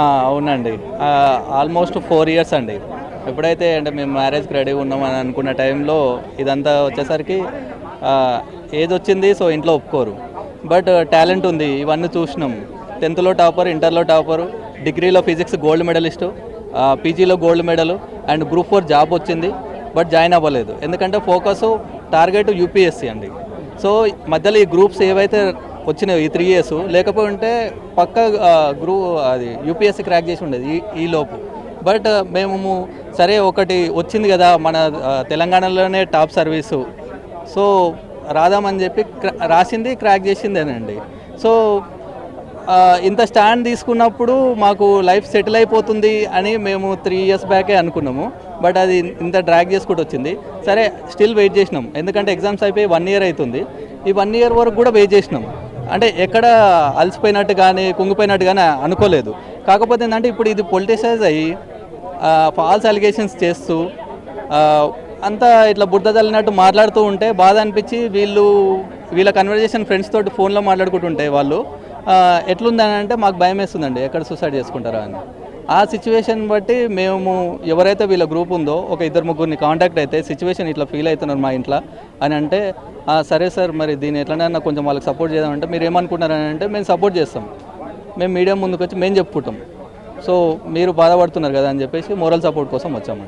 అవునండి. Almost 4 years అండి. ఎప్పుడైతే అంటే మేము మ్యారేజ్‌కి రెడీగా ఉన్నామని అనుకున్న టైంలో ఇదంతా వచ్చేసరికి ఏజ్ వచ్చింది. సో, ఇంట్లో ఒప్పుకోరు. బట్ టాలెంట్ ఉంది. ఇవన్నీ చూసినాం. 10థ్‌లో టాపర్, ఇంటర్‌లో టాపరు, డిగ్రీలో ఫిజిక్స్ గోల్డ్ మెడలిస్టు, పీజీలో గోల్డ్ మెడలు అండ్ గ్రూప్ 4 జాబ్ వచ్చింది. బట్ జాయిన్ అవ్వలేదు. ఎందుకంటే ఫోకసు టార్గెట్ యూపీఎస్సీ అండి. సో, మధ్యలో ఈ గ్రూప్స్ ఏవైతే వచ్చినాయి ఈ 3 ఇయర్స్ లేకపోతే పక్క అది యూపీఎస్సీ క్రాక్ చేసి ఉండేది ఈ లోపు. బట్ మేము సరే ఒకటి వచ్చింది కదా మన తెలంగాణలోనే టాప్ సర్వీసు, సో రాదామని చెప్పి రాసింది, క్రాక్ చేసిందేనండి. సో ఇంత స్టాండ్ తీసుకున్నప్పుడు మాకు లైఫ్ సెటిల్ అయిపోతుంది అని మేము 3 ఇయర్స్ బ్యాకే అనుకున్నాము. బట్ అది ఇంత డ్రాగ్ చేసుకుంటూ వచ్చింది. సరే స్టిల్ వెయిట్ చేసినాం. ఎందుకంటే ఎగ్జామ్స్ అయిపోయి 1 ఇయర్ అవుతుంది. ఈ 1 ఇయర్ వరకు కూడా వెయిట్ చేసినాం. అంటే ఎక్కడ అలసిపోయినట్టు కానీ కుంగిపోయినట్టు కానీ అనుకోలేదు. కాకపోతే ఏంటంటే ఇప్పుడు ఇది పొలిటిసైజ్ అయ్యి ఫాల్స్ అలిగేషన్స్ చేస్తూ అంతా ఇట్లా బురద చల్లినట్టు మాట్లాడుతూ ఉంటే బాధ అనిపించి వీళ్ళ కన్వర్జేషన్ ఫ్రెండ్స్ తోటి ఫోన్లో మాట్లాడుకుంటుంటే వాళ్ళు ఎట్లుందని అంటే మాకు భయం వేస్తుందండి ఎక్కడ సూసైడ్ చేసుకుంటారా అని. ఆ సిచ్యువేషన్ బట్టి మేము ఎవరైతే వీళ్ళ గ్రూప్ ఉందో ఒక 2-3 కాంటాక్ట్ అయితే సిచ్యువేషన్ ఇట్లా ఫీల్ అవుతున్నారు మా ఇంట్లో అని అంటే, సరే సార్ మరి దీన్ని ఎట్లనైనా కొంచెం వాళ్ళకి సపోర్ట్ చేద్దామంటే మీరు ఏమనుకుంటున్నారని అంటే మేము సపోర్ట్ చేస్తాం, మేము మీడియా ముందుకు వచ్చి మేము చెప్పుకుంటాం, సో మీరు బాధపడుతున్నారు కదా అని చెప్పేసి మోరల్ సపోర్ట్ కోసం వచ్చామండి.